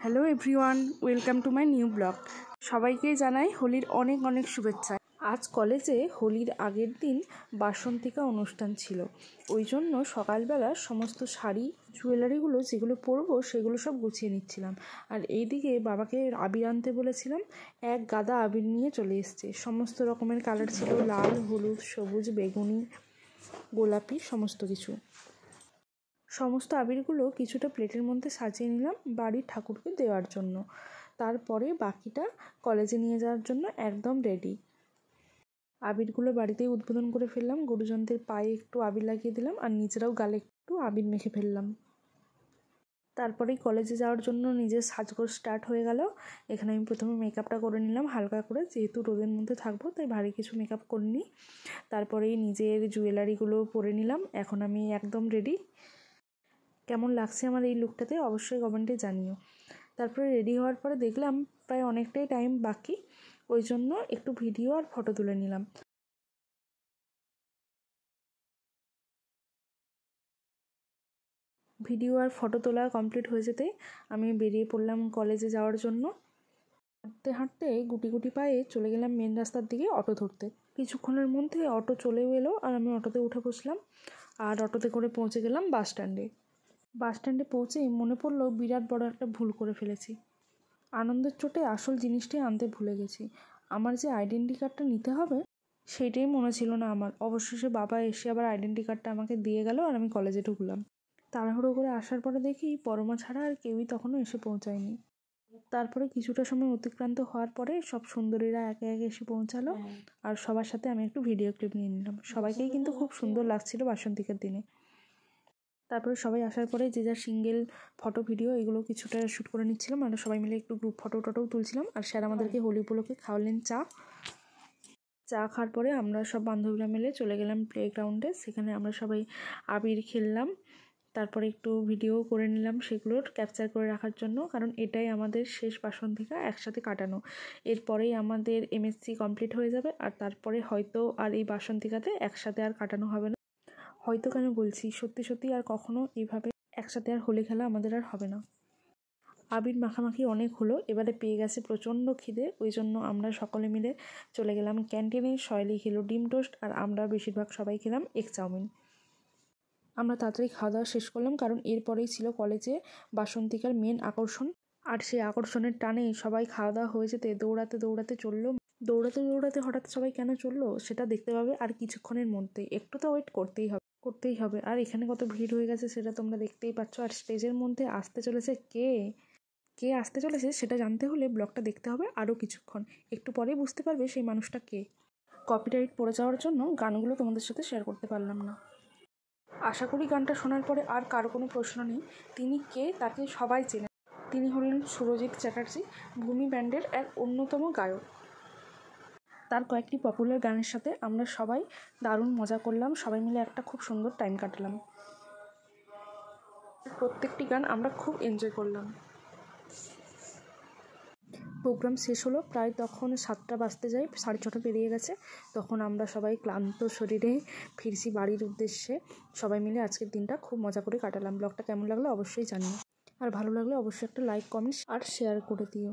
Hello everyone, welcome to my new blog. সবাইকে জানাই হোলির অনেক অনেক শুভেচ্ছা। আজ কলেজে হোলির আগের দিন বাসন্তিকা অনুষ্ঠান ছিল, ওই জন্য সকালবেলা সমস্ত শাড়ি জুয়েলারিগুলো যেগুলো পরবো সেগুলো সব গুছিয়ে নিচ্ছিলাম। আর এইদিকে বাবাকে আবির আনতে বলেছিলাম, এক গাদা আবির নিয়ে চলে এসছে। সমস্ত রকমের কালার ছিল, লাল, হলুদ, সবুজ, বেগুনি, গোলাপি, সমস্ত কিছু। সমস্ত আবিরগুলো কিছুটা প্লেটের মধ্যে সাজিয়ে নিলাম বাড়ির ঠাকুরকে দেওয়ার জন্য। তারপরে বাকিটা কলেজে নিয়ে যাওয়ার জন্য একদম রেডি। আবিরগুলো বাড়িতেই উদ্বোধন করে ফেললাম, গুরুজনদের পায়ে একটু আবির লাগিয়ে দিলাম আর নিজেরাও গালে একটু আবির মেখে ফেললাম। তারপরেই কলেজে যাওয়ার জন্য নিজের সাজগোজ স্টার্ট হয়ে গেল। এখানে আমি প্রথমে মেকআপটা করে নিলাম হালকা করে, যেহেতু রোদের মধ্যে থাকবো তাই ভারী কিছু মেকআপ করিনি। তারপরেই নিজের জুয়েলারিগুলো পরে নিলাম। এখন আমি একদম রেডি। কেমন লাগছে আমার এই লুকটাতে অবশ্যই কমেন্টে জানিও। তারপরে রেডি হওয়ার পরে দেখলাম প্রায় অনেকটাই টাইম বাকি, ওই জন্য একটু ভিডিও আর ফটো তুলে নিলাম। ভিডিও আর ফটো তোলা কমপ্লিট হয়ে যেতেই আমি বেরিয়ে পড়লাম কলেজে যাওয়ার জন্য। হাঁটতে হাঁটতে গুটি গুটি পায়ে চলে গেলাম মেন রাস্তার দিকে অটো ধরতে। কিছুক্ষণের মধ্যে অটো চলেও এলো আর আমি অটোতে উঠে বসলাম আর অটোতে করে পৌঁছে গেলাম বাস স্ট্যান্ডে। বাস স্ট্যান্ডে পৌঁছেই মনে পড়লো বিরাট বড় একটা ভুল করে ফেলেছি। আনন্দের চোটে আসল জিনিসটাই আনতে ভুলে গেছি। আমার যে আইডেন্টি কার্ডটা নিতে হবে সেইটাই মনে ছিল না আমার। অবশেষে বাবা এসে আবার আইডেন্টি কার্ডটা আমাকে দিয়ে গেল আর আমি কলেজে ঢুকলাম। তাড়াহুড়ো করে আসার পরে দেখি পরমা ছাড়া আর কেউই তখনও এসে পৌঁছায়নি। তারপরে কিছুটা সময় অতিক্রান্ত হওয়ার পরে সব সুন্দরীরা একে একে এসে পৌঁছালো আর সবার সাথে আমি একটু ভিডিও ক্লিপ নিয়ে নিলাম। সবাইকেই কিন্তু খুব সুন্দর লাগছিল বাসন্তিকার দিনে। তারপরে সবাই আসার পরে যে যার সিঙ্গেল ফটো ভিডিও এগুলো কিছুটা শ্যুট করে নিচ্ছিলাম। আমরা সবাই মিলে একটু গ্রুপ ফটো টটোও তুলছিলাম। আর স্যার আমাদেরকে হোলি উপলক্ষে খাওয়ালেন চা খাওয়ার পরে আমরা সব বান্ধবীরা মিলে চলে গেলাম প্লেগ্রাউন্ডে। সেখানে আমরা সবাই আবির খেললাম, তারপরে একটু ভিডিও করে নিলাম সেগুলোর ক্যাপচার করে রাখার জন্য, কারণ এটাই আমাদের শেষ বাসন্তিকা একসাথে কাটানো। এরপরেই আমাদের এমএসসি কমপ্লিট হয়ে যাবে আর তারপরে হয়তো আর এই বাসন্তিকাতে একসাথে আর কাটানো হবে না। হয়তো কেন বলছি, সত্যি সত্যি আর কখনো এইভাবে একসাথে আর হোলি খেলা আমাদের আর হবে না। আবির মাখামাখি অনেক হলো, এবারে পেয়ে গেছে প্রচণ্ড খিদে, ওই জন্য আমরা সকলে মিলে চলে গেলাম ক্যান্টিনে। শয়লি খেলো ডিম টোস্ট আর আমরা বেশিরভাগ সবাই খেলাম এগ চাউমিন। আমরা তাড়াতাড়ি খাওয়া দাওয়া শেষ করলাম, কারণ এরপরেই ছিল কলেজে বাসন্তিকার মেন আকর্ষণ। আর সেই আকর্ষণের টানেই সবাই খাওয়া দাওয়া হয়ে যেতে দৌড়াতে দৌড়াতে চললো। দৌড়াতে দৌড়াতে হঠাৎ সবাই কেন চললো সেটা দেখতে পাবে আর কিছুক্ষণের মধ্যেই। একটু তো ওয়েট করতেই হবে। আর এখানে কত ভিড় হয়ে গেছে সেটা তোমরা দেখতেই পাচ্ছ। আর স্টেজের মধ্যে আসতে চলেছে কে আসতে চলেছে সেটা জানতে হলে ব্লগটা দেখতে হবে আরও কিছুক্ষণ। একটু পরেই বুঝতে পারবে সেই মানুষটা কে। কপিরাইট পড়ে যাওয়ার জন্য গানগুলো তোমাদের সাথে শেয়ার করতে পারলাম না। আশা করি গানটা শোনার পরে আর কারো কোনো প্রশ্ন নেই, তিনি কে তাকে সবাই চেনে। তিনি হলেন সুরজিৎ চ্যাটার্জি, ভূমি ব্যান্ডের এক অন্যতম গায়ক। তার কয়েকটি পপুলার গানের সাথে আমরা সবাই দারুণ মজা করলাম, সবাই মিলে একটা খুব সুন্দর টাইম কাটালাম। প্রত্যেকটি গান আমরা খুব এনজয় করলাম। প্রোগ্রাম শেষ হলো প্রায় তখন 7টা বাজতে যায়, 6:30 পেরিয়ে গেছে। তখন আমরা সবাই ক্লান্ত শরীরে ফিরছি বাড়ির উদ্দেশ্যে। সবাই মিলে আজকের দিনটা খুব মজা করে কাটালাম। ব্লগটা কেমন লাগলো অবশ্যই জানিও, আর ভালো লাগলে অবশ্যই একটা লাইক, কমেন্ট আর শেয়ার করে দিও।